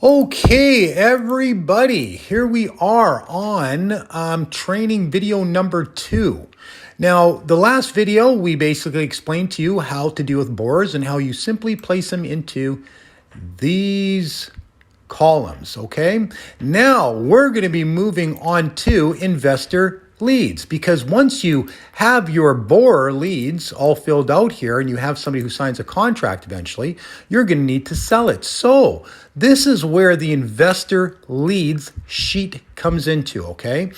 Okay, everybody, here we are on training video number 2. Now, the last video, we basically explained to you how to deal with borers and how you simply place them into these columns, okay? Now, we're going to be moving on to investor leads, because once you have your borer leads all filled out here and you have somebody who signs a contract eventually, you're going to need to sell it. So this is where the investor leads sheet comes into, okay?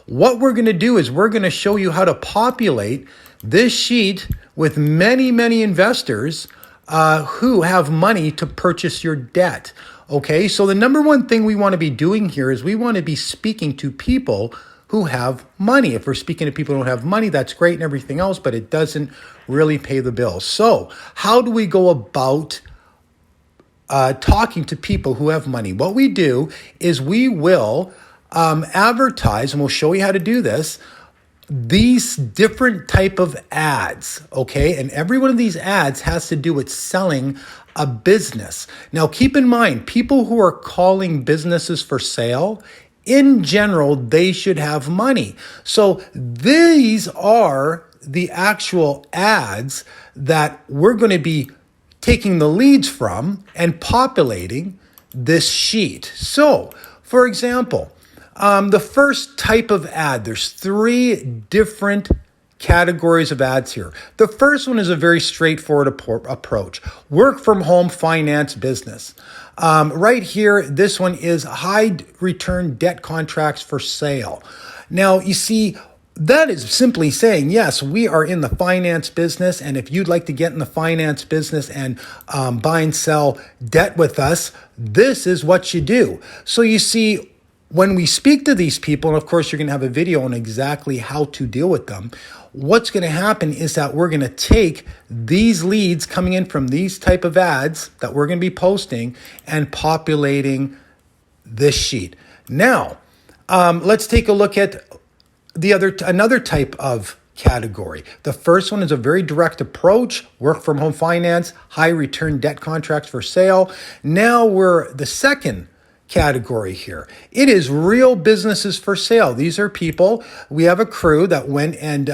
What we're going to do is we're going to show you how to populate this sheet with many investors who have money to purchase your debt. Okay, so the number one thing we want to be doing here is we want to be speaking to people who have money. If we're speaking to people who don't have money, that's great and everything else, but it doesn't really pay the bills. So how do we go about talking to people who have money? What we do is we will advertise, and we'll show you how to do this, these different type of ads, okay? And every one of these ads has to do with selling a business. Now, keep in mind, people who are calling businesses for sale, in general, they should have money. So these are the actual ads that we're going to be taking the leads from and populating this sheet. So, for example, the first type of ad, there's 3 different categories of ads here. The first one is a very straightforward approach. Work from home finance business. Right here, this one is high return debt contracts for sale. Now, you see, that is simply saying, yes, we are in the finance business, and if you'd like to get in the finance business and buy and sell debt with us, this is what you do. So you see, when we speak to these people, and of course you're going to have a video on exactly how to deal with them, what's going to happen is that we're going to take these leads coming in from these type of ads that we're going to be posting and populating this sheet. Now, let's take a look at another type of category. The first one is a very direct approach, work from home finance, high return debt contracts for sale. Now we're the second category here. It is real businesses for sale. These are people, we have a crew that went and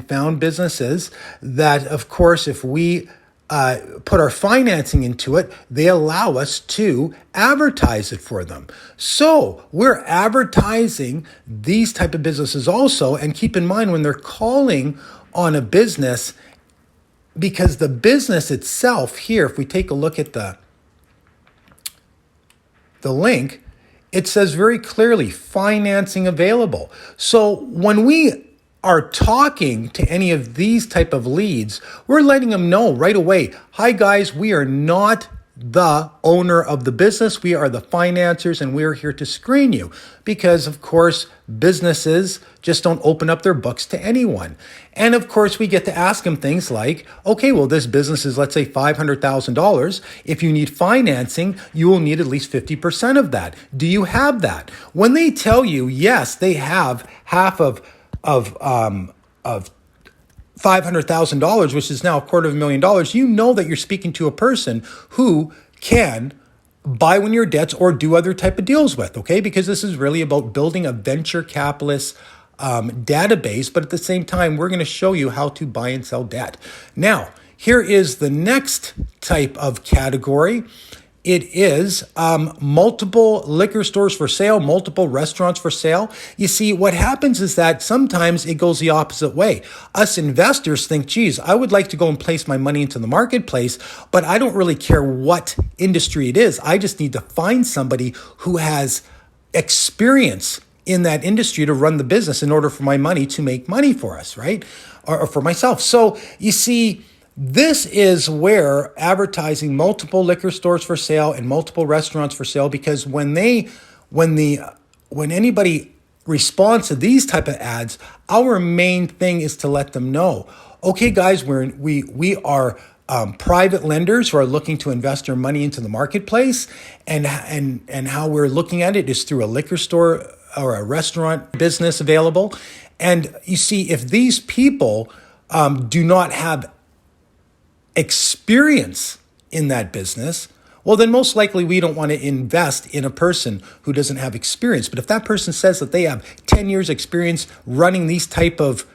found businesses that, of course, if we put our financing into it, they allow us to advertise it for them. So we're advertising these type of businesses also, and keep in mind when they're calling on a business, because the business itself here, if we take a look at the link, it says very clearly financing available. So when we are talking to any of these type of leads, we're letting them know right away, hi guys, we are not the owner of the business. We are the financiers, and we're here to screen you, because of course businesses just don't open up their books to anyone. And of course we get to ask them things like, okay, well, this business is, let's say, $500,000. If you need financing, you will need at least 50% of that. Do you have that? When they tell you yes, they have half of $500,000, which is now $250,000, you know that you're speaking to a person who can buy one of your debts or do other type of deals with, okay? Because this is really about building a venture capitalist database, but at the same time, we're going to show you how to buy and sell debt. Now, here is the next type of category. It is multiple liquor stores for sale, multiple restaurants for sale. You see, what happens is that sometimes it goes the opposite way. Us investors think, geez, I would like to go and place my money into the marketplace, but I don't really care what industry it is. I just need to find somebody who has experience in that industry to run the business in order for my money to make money for us, right? Or for myself. So you see, this is where advertising multiple liquor stores for sale and multiple restaurants for sale, because when anybody responds to these type of ads, our main thing is to let them know, okay, guys, we are private lenders who are looking to invest their money into the marketplace, and how we're looking at it is through a liquor store or a restaurant business available. And you see, if these people do not have experience in that business, well, then most likely we don't want to invest in a person who doesn't have experience. But if that person says that they have 10 years experience running these type of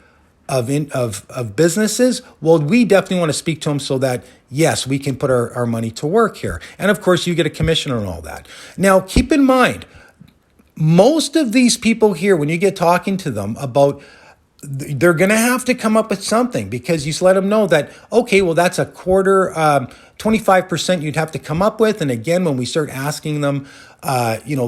businesses, well, we definitely want to speak to them so that, yes, we can put our money to work here. And of course, you get a commission on all that. Now, keep in mind, most of these people here, when you get talking to them about, they're going to have to come up with something, because you let them know that, okay, well, that's a quarter, 25% you'd have to come up with. And again, when we start asking them,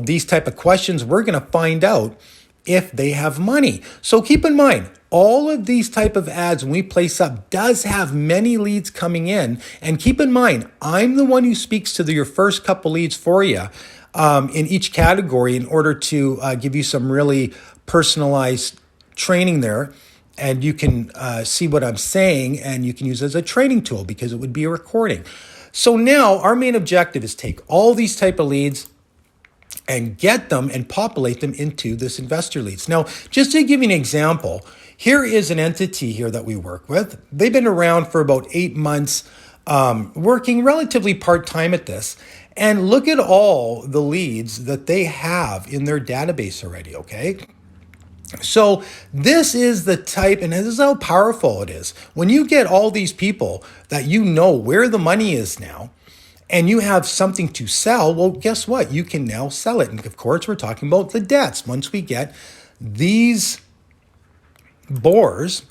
these type of questions, we're going to find out if they have money. So keep in mind, all of these type of ads when we place up does have many leads coming in. And keep in mind, I'm the one who speaks to your first couple leads for you in each category in order to give you some really personalized training there. And you can see what I'm saying, and you can use it as a training tool because it would be a recording. So now our main objective is take all these type of leads and get them and populate them into this investor leads. Now, just to give you an example, here is an entity here that we work with. They've been around for about 8 months, working relatively part-time at this. And look at all the leads that they have in their database already, okay? So this is the type, and this is how powerful it is. When you get all these people that you know where the money is now, and you have something to sell, well, guess what? You can now sell it. And of course, we're talking about the debts. Once we get these borers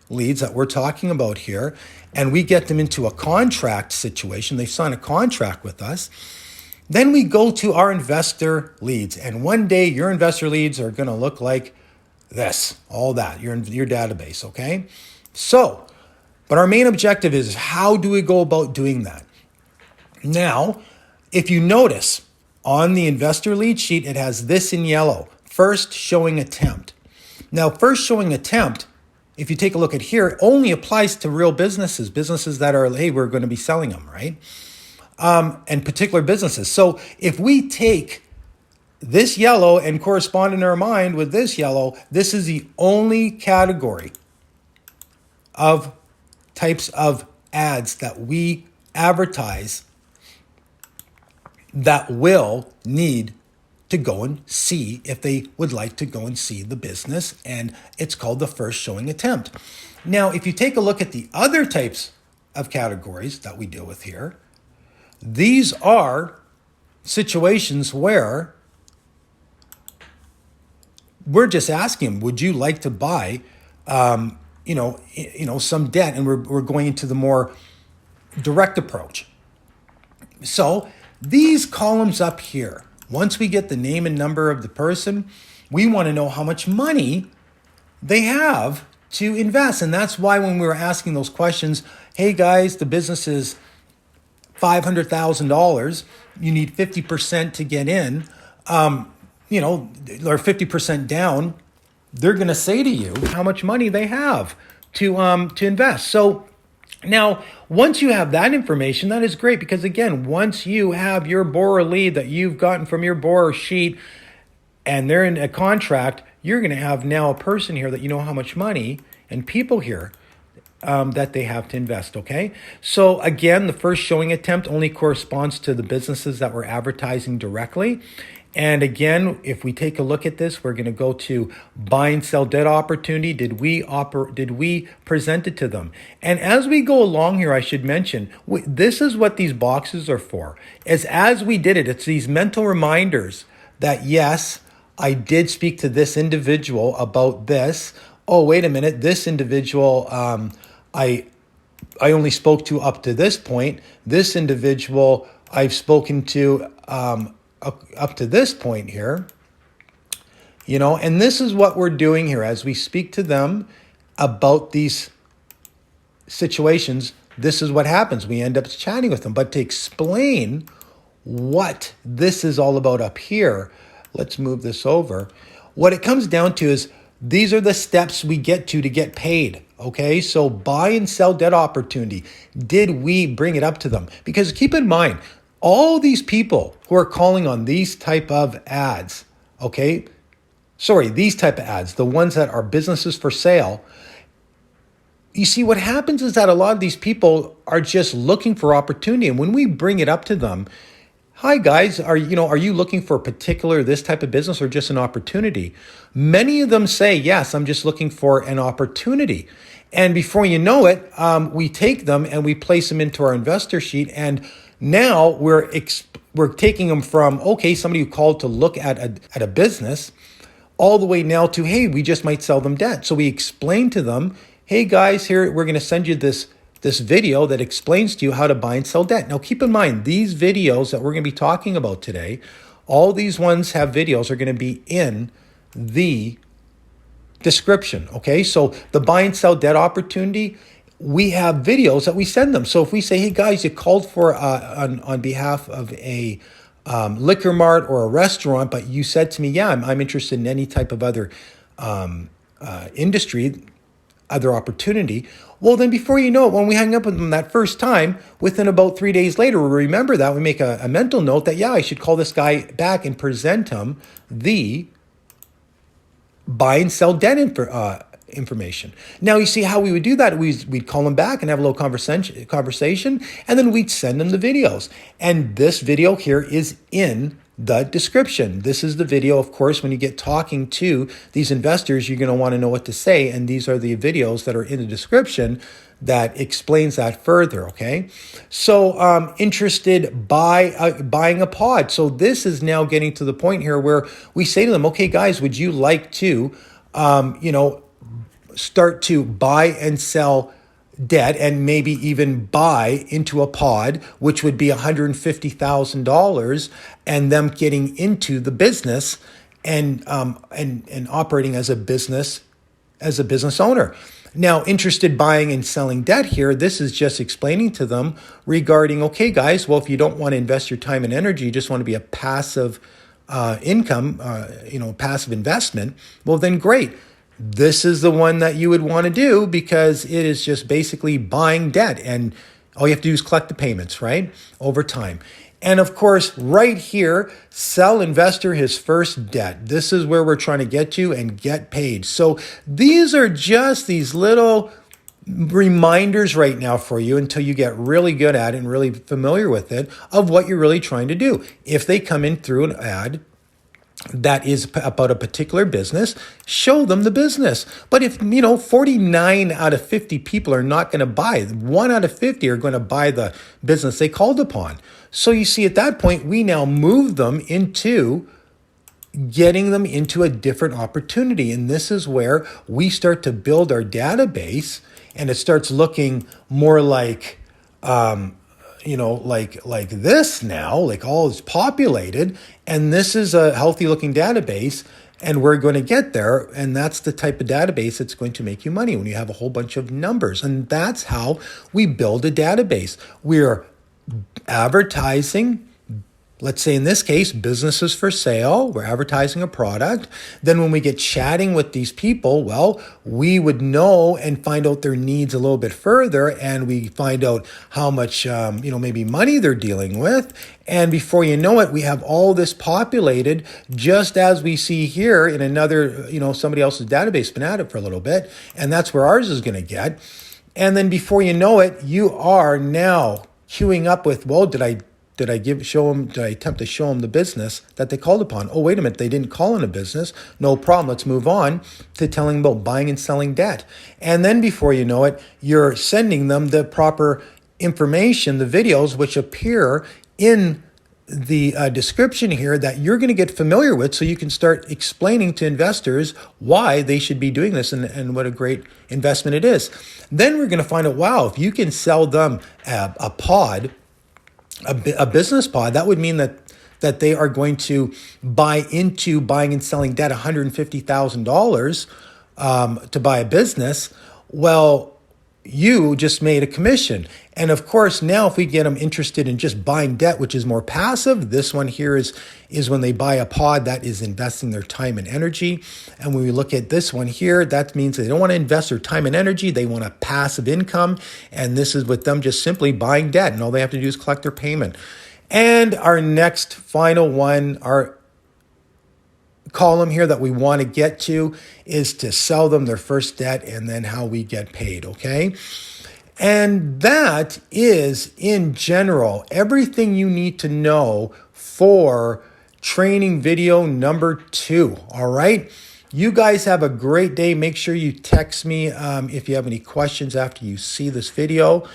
leads that we're talking about here, and we get them into a contract situation, they sign a contract with us, then we go to our investor leads. And one day your investor leads are going to look like this, all that, your database, okay? So, but our main objective is, how do we go about doing that? Now, if you notice on the investor lead sheet, it has this in yellow, first showing attempt. Now, first showing attempt, if you take a look at here, it only applies to real businesses that are, hey, we're going to be selling them, right? And particular businesses. So if we take this yellow and correspond in our mind with this yellow, this is the only category of types of ads that we advertise that will need to go and see if they would like to go and see the business. And it's called the first showing attempt. Now, if you take a look at the other types of categories that we deal with here, these are situations where we're just asking, would you like to buy, some debt? And we're going into the more direct approach. So these columns up here, once we get the name and number of the person, we want to know how much money they have to invest. And that's why when we were asking those questions, hey guys, the business is $500,000, you need 50% to get in, or 50% down, they're going to say to you how much money they have to invest. So now, once you have that information, that is great, because again, once you have your borrower lead that you've gotten from your borrower sheet and they're in a contract, you're going to have now a person here that you know how much money, and people here that they have to invest, okay? So again, the first showing attempt only corresponds to the businesses that we're advertising directly. And again, if we take a look at this, we're going to go to buy and sell debt opportunity. Did we present it to them? And as we go along here, I should mention, this is what these boxes are for. As we did it, it's these mental reminders that, yes, I did speak to this individual about this. Oh, wait a minute, this individual, I only spoke to up to this point. This individual I've spoken to up to this point here, and this is what we're doing here as we speak to them about these situations. This is what happens. We end up chatting with them. But to explain what this is all about up here, let's move this over. What it comes down to is these are the steps we get to get paid. Okay, so buy and sell debt opportunity. Did we bring it up to them? Because keep in mind, all these people who are calling on these type of ads, these type of ads, the ones that are businesses for sale, you see, what happens is that a lot of these people are just looking for opportunity. And when we bring it up to them, hi guys, are you looking for a particular this type of business or just an opportunity? Many of them say, yes, I'm just looking for an opportunity. And before you know it, we take them and we place them into our investor sheet. And now we're taking them from, okay, somebody who called to look at a business, all the way now to, hey, we just might sell them debt. So we explain to them, hey guys, here, we're going to send you this video that explains to you how to buy and sell debt. Now, keep in mind, these videos that we're going to be talking about today, all these ones have videos are going to be in the description. Okay. So the buy and sell debt opportunity, we have videos that we send them. So if we say, hey guys, you called for on behalf of a liquor mart or a restaurant, but you said to me, yeah, I'm interested in any type of other industry, other opportunity. Well, then before you know it, when we hang up with them that first time, within about 3 days later, we remember that, we make a mental note that, yeah, I should call this guy back and present him the buy and sell debt information. Now, you see how we would do that. We'd call them back and have a little conversation, and then we'd send them the videos. And this video here is in the description. This is the video, of course, when you get talking to these investors, you're going to want to know what to say. And these are the videos that are in the description that explains that further. Okay. So interested buying a pod. So this is now getting to the point here where we say to them, okay, guys, would you like to, start to buy and sell debt and maybe even buy into a pod, which would be $150,000, and them getting into the business and operating as a business owner. Now, interested buying and selling debt here, this is just explaining to them regarding, okay, guys, well, if you don't want to invest your time and energy, you just want to be a passive income, passive investment, well, then great. This is the one that you would want to do because it is just basically buying debt, and all you have to do is collect the payments, right, over time. And of course, right here, sell investor his first debt. This is where we're trying to get to and get paid. So these are just these little reminders right now for you until you get really good at it and really familiar with it of what you're really trying to do. If they come in through an ad that is about a particular business, show them the business. But if, 49 out of 50 people are not going to buy, 1 out of 50 are going to buy the business they called upon. So you see, at that point, we now move them into getting them into a different opportunity. And this is where we start to build our database, and it starts looking more like, like this now, like all is populated, and this is a healthy looking database, and we're going to get there. And that's the type of database that's going to make you money when you have a whole bunch of numbers. And that's how we build a database. We're advertising, let's say in this case, businesses for sale. We're advertising a product. Then when we get chatting with these people, well, we would know and find out their needs a little bit further. And we find out how much, maybe money they're dealing with. And before you know it, we have all this populated, just as we see here in another, somebody else's database, been at it for a little bit. And that's where ours is going to get. And then before you know it, you are now queuing up with, well, did I attempt to show them the business that they called upon? Oh, wait a minute, they didn't call in a business. No problem. Let's move on to telling them about buying and selling debt. And then before you know it, you're sending them the proper information, the videos, which appear in the description here that you're going to get familiar with, so you can start explaining to investors why they should be doing this and what a great investment it is. Then we're going to find out, wow, if you can sell them a pod, a business pod, that would mean that they are going to buy into buying and selling debt $150,000 to buy a business. Well, you just made a commission. And of course, now if we get them interested in just buying debt, which is more passive, this one here is when they buy a pod that is investing their time and energy. And when we look at this one here, that means they don't want to invest their time and energy. They want a passive income. And this is with them just simply buying debt. And all they have to do is collect their payment. And our next final one, our column here that we want to get to is to sell them their first debt and then how we get paid, okay? And that is, in general, everything you need to know for training video number 2, all right? You guys have a great day. Make sure you text me if you have any questions after you see this video.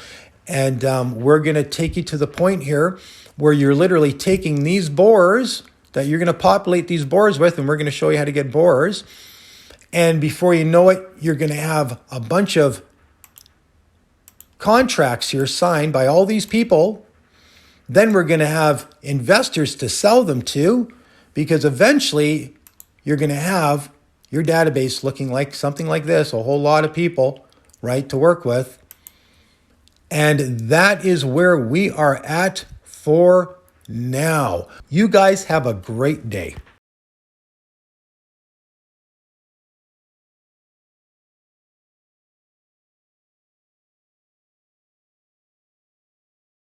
And we're going to take you to the point here where you're literally taking these borers that you're going to populate these borers with, and we're going to show you how to get borers. And before you know it, you're going to have a bunch of contracts here signed by all these people. Then we're going to have investors to sell them to, because eventually you're going to have your database looking like something like this, a whole lot of people, right, to work with. And that is where we are at for now. You guys have a great day.